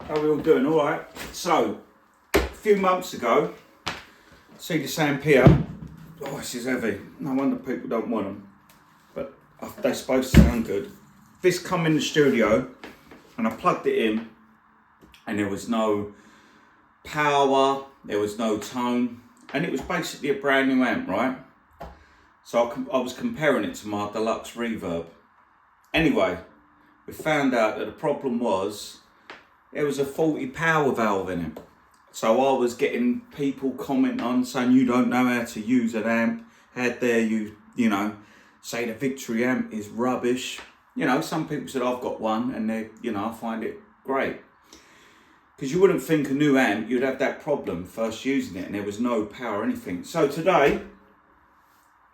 How are we all doing? All right. So, a few months ago, see this amp here. Oh, this is heavy. No wonder people don't want them. But they're supposed to sound good. This come in the studio, and I plugged it in, and there was no power, there was no tone, and it was basically a brand new amp, right? So I was comparing it to my Deluxe Reverb. Anyway, we found out that the problem was there was a faulty power valve in it. So I was getting people commenting on saying you don't know how to use an amp. How dare you, say the Vicrory amp is rubbish. Some people said I've got one and they, I find it great. Because you wouldn't think a new amp, you'd have that problem first using it and there was no power or anything. So today,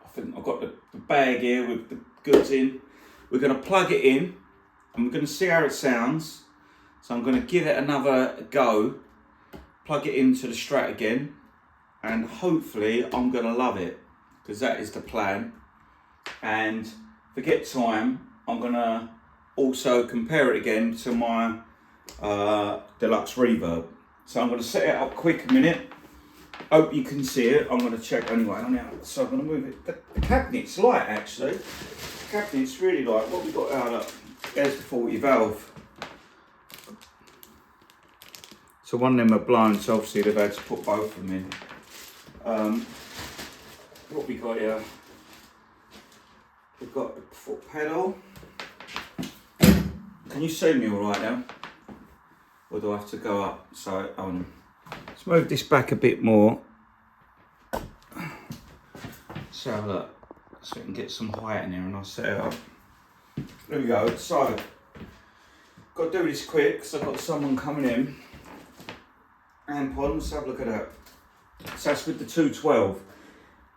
I think I've got the bag here with the goods in. We're going to plug it in and we're going to see how it sounds. So I'm going to give it another go, plug it into the Strat again, and hopefully I'm going to love it, because that is the plan. And forget time, I'm going to also compare it again to my Deluxe Reverb. So I'm going to set it up quick a minute. Hope you can see it. I'm going to check anyway. So I'm going to move it. The cabinet's light actually. The cabinet's really light. What we got out of? There's the 40 valve. So one of them are blown, so obviously they've had to put both of them in. What we got here? We've got the foot pedal. Can you see me all right now? Or do I have to go up? So let's move this back a bit more. So have a look, so we can get some height in here and I'll set it up. There we go. So got to do this quick because I've got someone coming in. Amp on, let's have a look at that. So that's with the 212.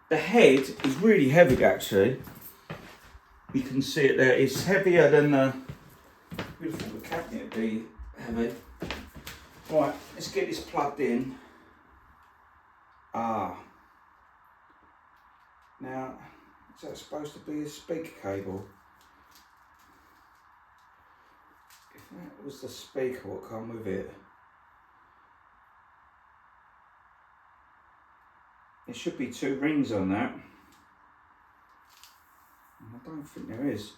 The head is really heavy actually. You can see it there. It's heavier than the beautiful cabinet would be heavy. Right, let's get this plugged in. Now, is that supposed to be a speaker cable? If that was the speaker, what come with it? There should be two rings on that. I don't think there is.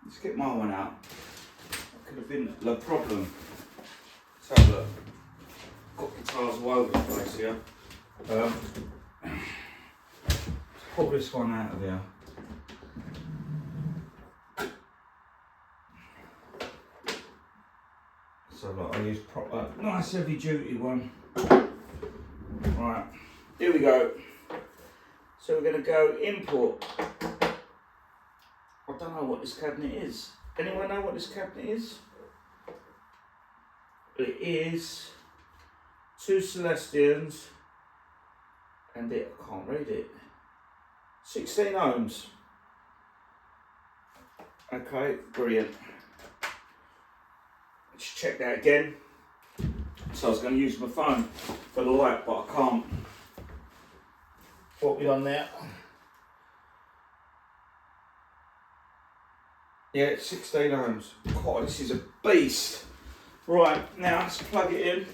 Let's get my one out. That could have been the problem. Let's have a look. Got guitars all over the place here. Let's pull this one out of here. So look, I use proper, nice heavy duty one. Right, here we go. So we're going to go import. I don't know what this cabinet is. Anyone know what this cabinet is? It is 2 Celestians and I can't read it. 16 ohms. Okay, brilliant. Let's check that again. So I was going to use my phone for the light, but I can't. What we on there? Yeah, it's 16 ohms. God, this is a beast. Right, now let's plug it in.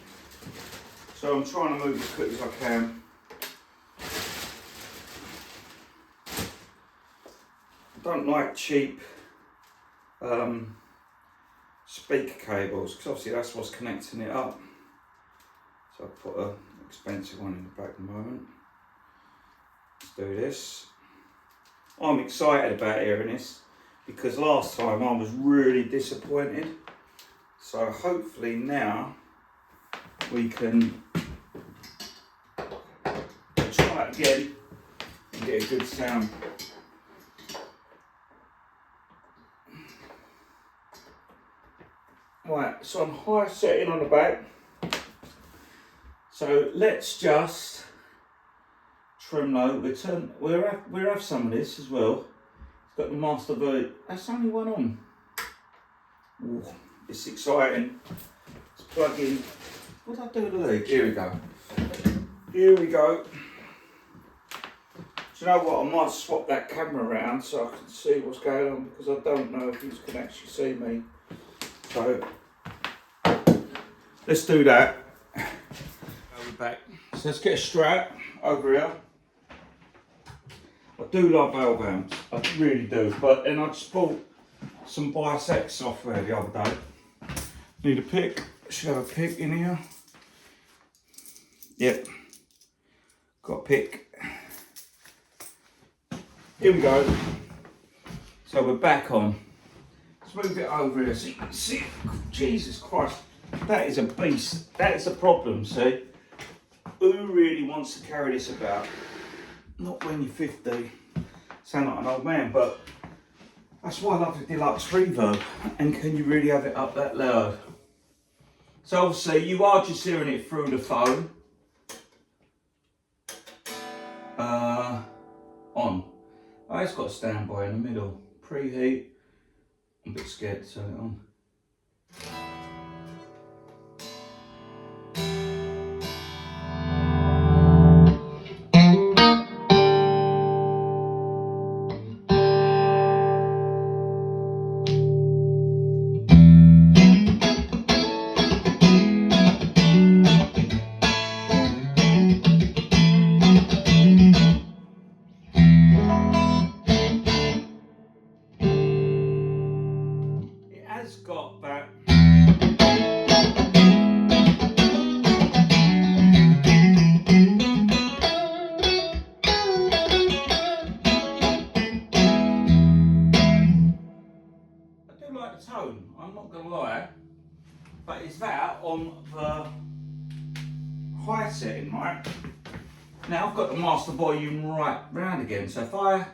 So I'm trying to move as quick as I can. I don't like cheap speaker cables, because obviously that's what's connecting it up. So I'll put an expensive one in the back at the moment. Let's do this. I'm excited about hearing this because last time I was really disappointed. So hopefully now we can try it again and get a good sound. Right, so I'm high setting on the back. So let's just trim low. We'll have some of this as well. It's got the master version. That's only one on. Ooh, it's exciting. Let's plug in. What did I do with the lead? Here we go. Here we go. Do you know what? I might swap that camera around so I can see what's going on, because I don't know if you can actually see me. So let's do that. We're back. So let's get a Strat over here. I do love valve amps, I really do. But then I just bought some Bias X software the other day. Need a pick. Should have a pick in here. Yep. Got a pick. Here we go. So we're back on. Let's move it over here so you can see it. Jesus Christ. That is a beast. That is a problem, see? Who really wants to carry this about? Not when you're 50. Sound like an old man, but that's why I love the Deluxe Reverb. And can you really have it up that loud? So obviously you are just hearing it through the phone. On. Oh, it's got a standby in the middle. Preheat. I'm a bit scared to turn it on. Has got that. I do like the tone, I'm not going to lie, but it's that on the high setting, right? Now I've got the master volume right round again, so if I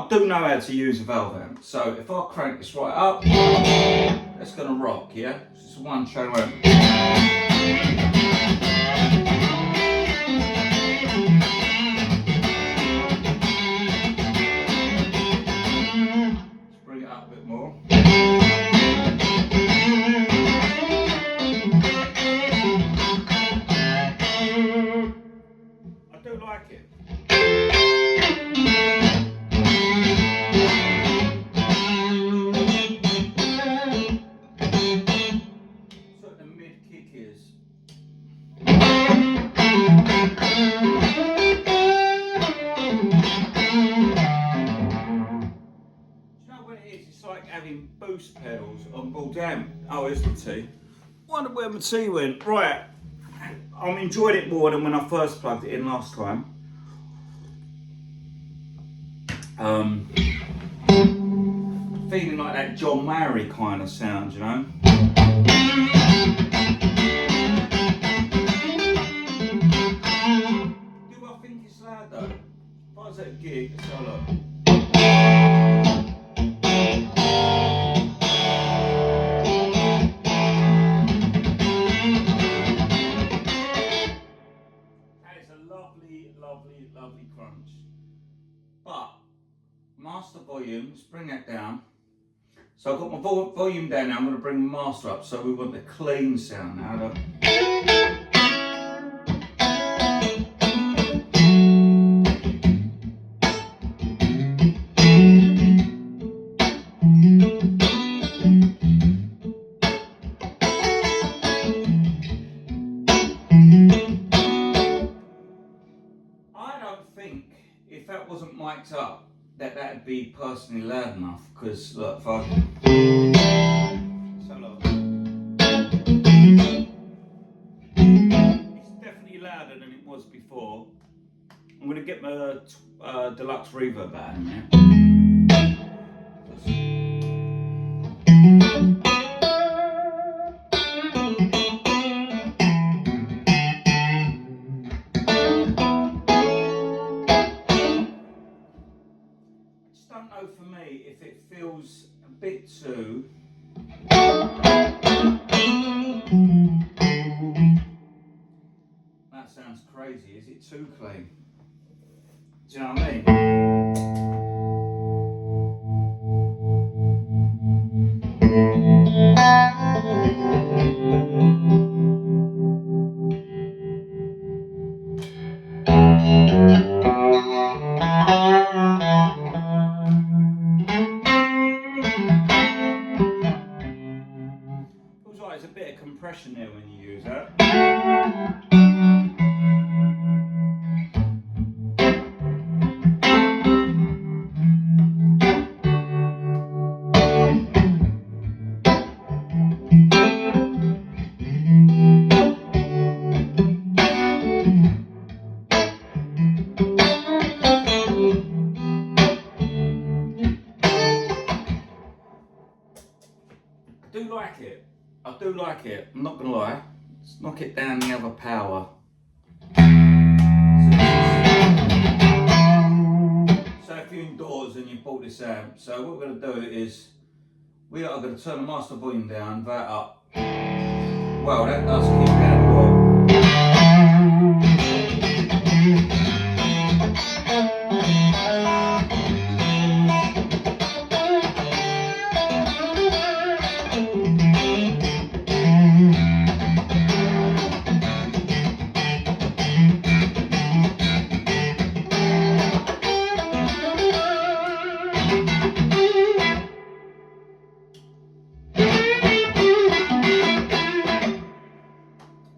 do know how to use a valve amp, so if I crank this right up, that's going to rock, yeah? It's just one channel amp. Let's bring it up a bit more. I do like it. It's like having boost pedals on board amp. Oh, here's the T. Wonder where my T went. Right, I enjoyed it more than when I first plugged it in last time. Feeling like that John Mayer kind of sound, you know. Do I think it's loud though? If I was at a gig, let's have a look. Lovely crunch. But master volume, let's bring that down. So I've got my volume down now, I'm going to bring the master up, so we want the clean sound now. If that wasn't mic'd up, that'd be personally loud enough. Because look, if I it's definitely louder than it was before. I'm gonna get my Deluxe Reverb out in there. Don't know for me if it feels a bit too that sounds crazy. Is it too clean? Do you know what I mean? there's a bit of compression there when you use that. I do like it, I'm not gonna lie. Let's knock it down the other power. So if you're indoors and you bought this amp, so what we're gonna do is we are gonna turn the master volume down, that up. Well, that does keep that low.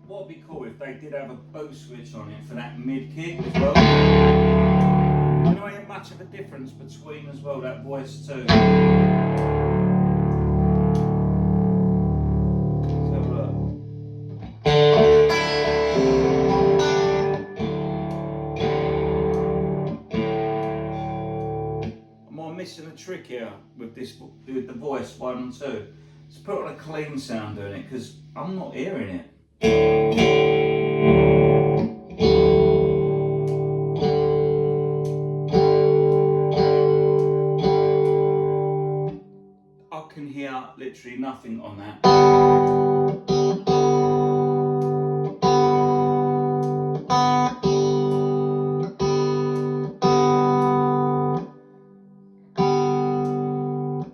What would be cool if they did have a boost switch on it for that mid kick as well. You know, ain't much of a difference between as well that voice too. Let's have a look. Am I missing a trick here with this, with the voice 1 and 2? Let's put on a clean sound doing it because I'm not hearing it. I can hear literally nothing on that.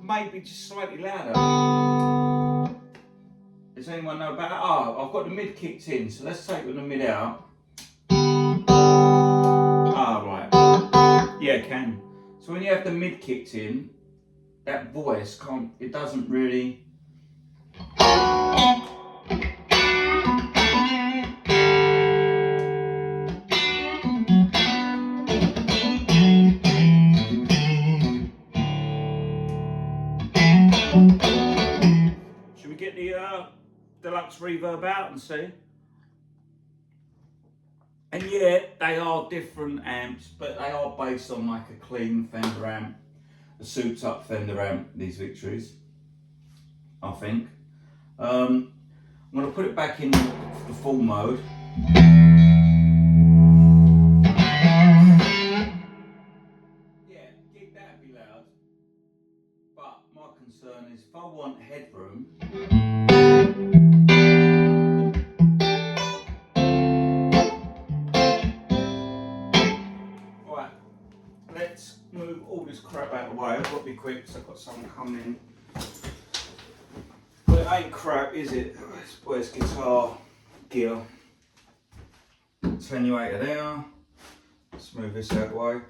Maybe just slightly louder. Does anyone know about that? Oh, I've got the mid kicked in, so let's take the mid out. Ah, right. Yeah, can. So when you have the mid kicked in, that voice can't, it doesn't really. Should we get the Deluxe Reverb out and see? And yeah, they are different amps, but they are based on like a clean Fender amp, a souped up Fender amp, these Victorys, I think. I'm going to put it back in the full mode. Yeah, gig that be loud, but my concern is if I want headroom, right, let's move all this crap out of the way. I've got to be quick because I've got someone coming in. But it ain't crap, is it? Where's guitar gear? Attenuator there. Let's move this out of the way.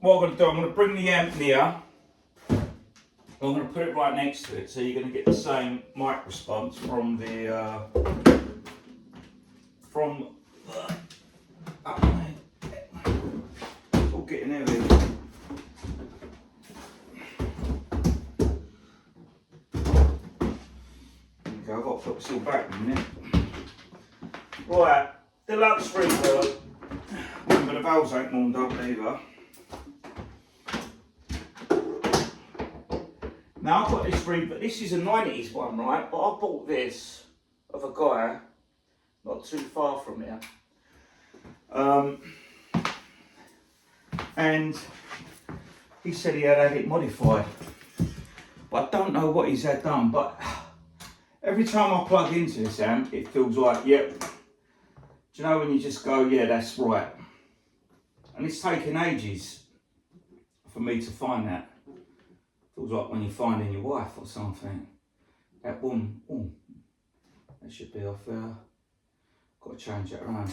What I'm going to do, I'm going to bring the amp near. I'm going to put it right next to it, so you're going to get the same mic response from the up there. It's all getting heavy. I've got to put this all back in a minute. Right, Deluxe Reverb. Remember the valves ain't warmed up either. Now I've got this Reverb, this is a 90s one, right? But I bought this of a guy not too far from here. And he said he had it modified. But I don't know what he's had done, but every time I plug into this amp, it feels like, yep. Do you know when you just go, yeah, that's right. And it's taken ages for me to find that. Feels like when you're finding your wife or something. That boom, boom. That should be off there. Got to change it around.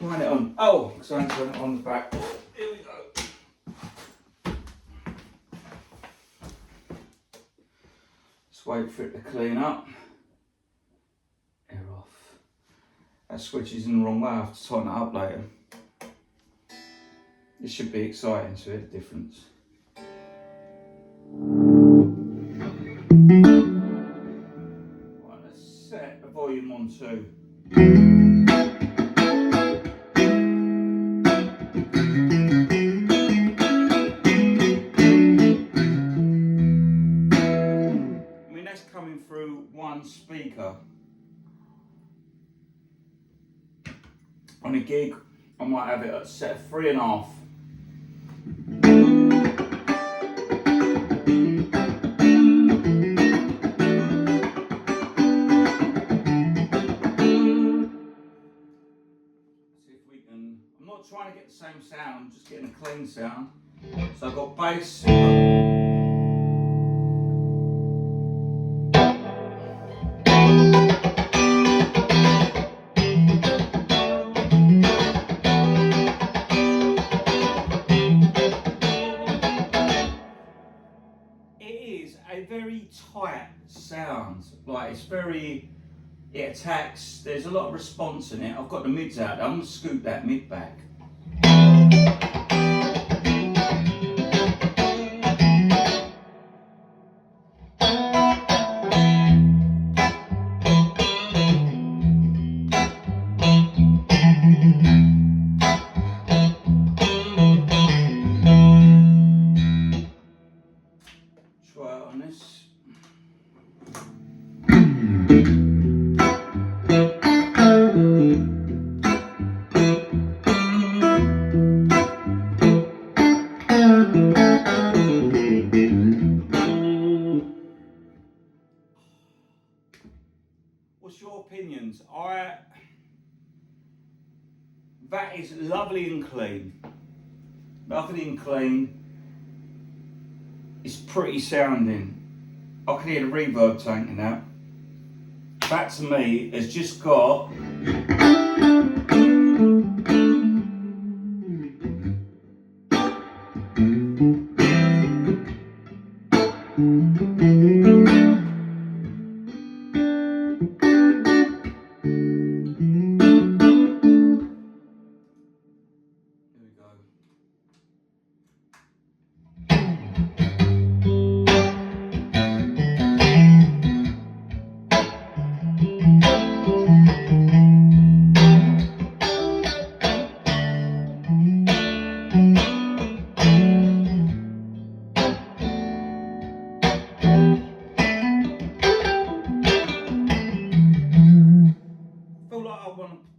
Turn it on. Oh, because I ain't turned it on the back. Here we wait for it to clean up. Air off. That switch is in the wrong way, I have to tighten it up later. This should be exciting to hear the difference. Right, let's set the volume on 2. Coming through one speaker. On a gig, I might have it at set 3.5. See if we can. I'm not trying to get the same sound, I'm just getting a clean sound. So I've got bass. Very tight sound, like it's very, it attacks, there's a lot of response in it. I've got the mids out there. I'm going to scoop that mid back. Try it on this. What's your opinions? That is lovely and clean. Lovely and clean. It's pretty sounding. I can hear the reverb tank in that. That to me has just got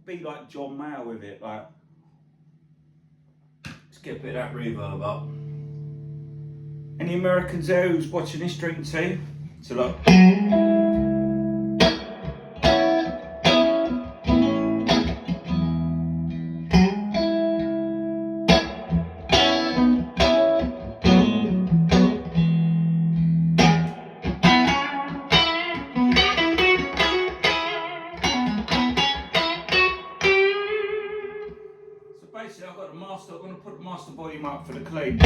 be like John Mayer with it, like, let's get a bit of that reverb up. Any Americans there who's watching this drinking tea? So look. Basically, I've got the master, I'm going to put the master volume up for the clean.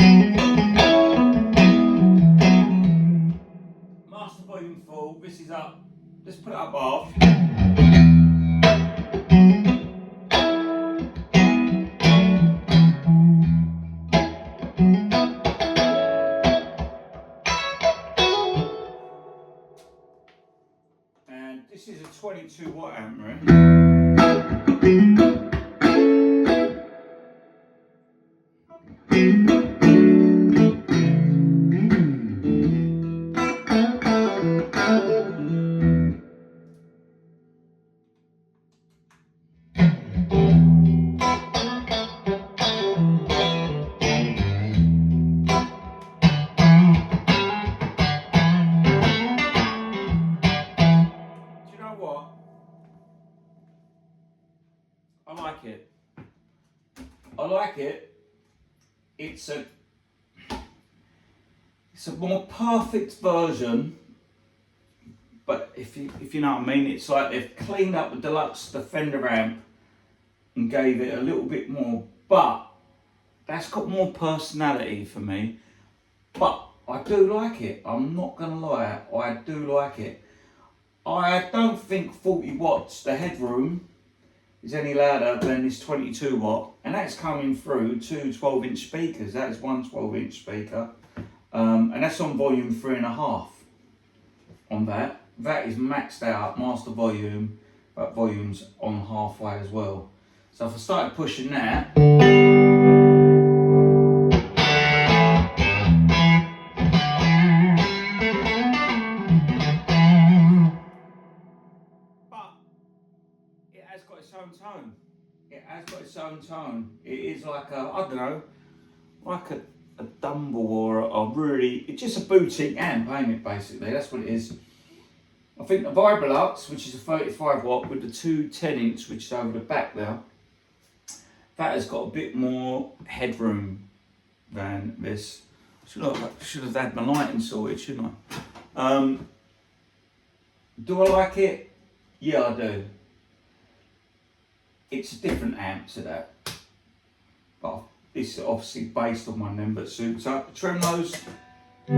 Master volume full, this is up, let's put it up half. And this is a 22 watt amp, right? I like it. It's a more perfect version, but if you know what I mean, it's like they've cleaned up the Deluxe, the Fender amp, and gave it a little bit more, but that's got more personality for me. But I do like it. I'm not gonna lie, I do like it. I don't think 40 watts, the headroom, is any louder than this 22 watt, and that's coming through two 12-inch speakers. That is one 12-inch speaker, and that's on volume 3.5 on that. That is maxed out, master volume, but volume's on halfway as well. So if I started pushing that, but it has got its own tone. It has got its own tone. It is like a, I don't know, like a Dumble or a really, it's just a boutique amp, ain't it, basically? That's what it is. I think the Deluxe, which is a 35 watt with the two 10-inch, which is over the back there, that has got a bit more headroom than this. Should have had my lighting sorted, shouldn't I? Do I like it? Yeah, I do. It's a different amp to that. But it's obviously based on one of them, but suits up. Tremolos. I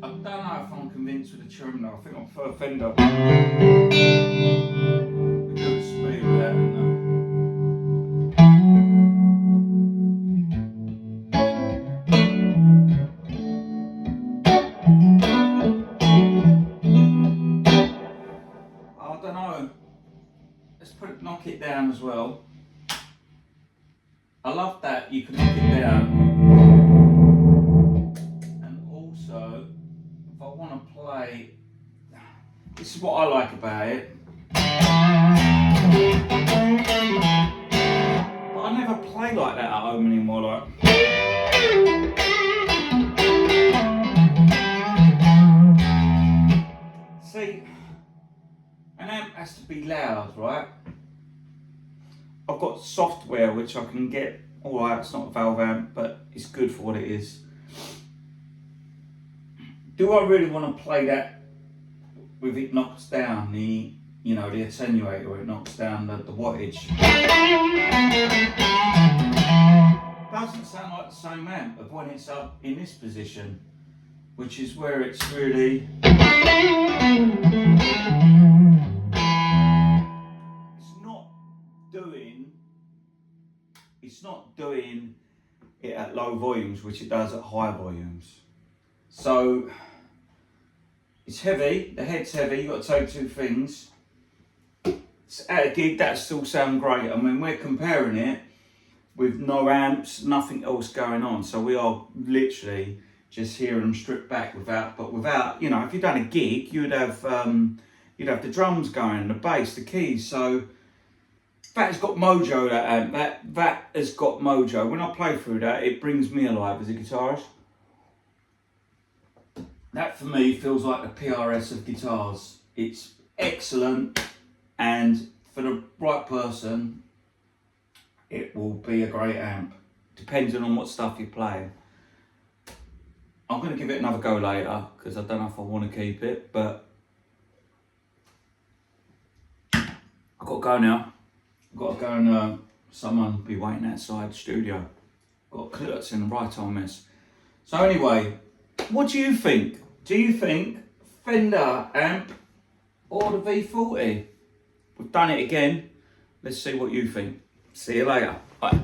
don't know if I'm convinced with the tremolo. I think I prefer Fender. We do the speed with that, don't know. I don't know. Let's knock it down as well. I love that you can knock it down. And also, if I want to play, this is what I like about it. But I never play like that at home anymore. Like. See, an amp has to be loud, right? I've got software which I can get, alright, it's not a valve amp, but it's good for what it is. Do I really want to play that with it knocks down the, you know, the attenuator, where it knocks down the wattage? Doesn't sound like the same amp of when it's up in this position, which is where it's really, it's not doing it at low volumes, which it does at high volumes. So it's heavy, the head's heavy, you've got to take two things. At a gig, that still sound great. I mean, we're comparing it with no amps, nothing else going on. So we are literally just hearing them stripped back without, you know, if you'd done a gig, you'd have the drums going, the bass, the keys. So that has got mojo, that amp. That has got mojo. When I play through that, it brings me alive as a guitarist. That for me feels like the PRS of guitars. It's excellent, and for the right person, it will be a great amp, depending on what stuff you're playing. I'm going to give it another go later, because I don't know if I want to keep it, but I've got to go now. I've got to go and someone be waiting outside the studio. Got cluts in the right on this. So anyway, what do you think? Do you think Fender amp or the V40? We've done it again. Let's see what you think. See you later. Bye.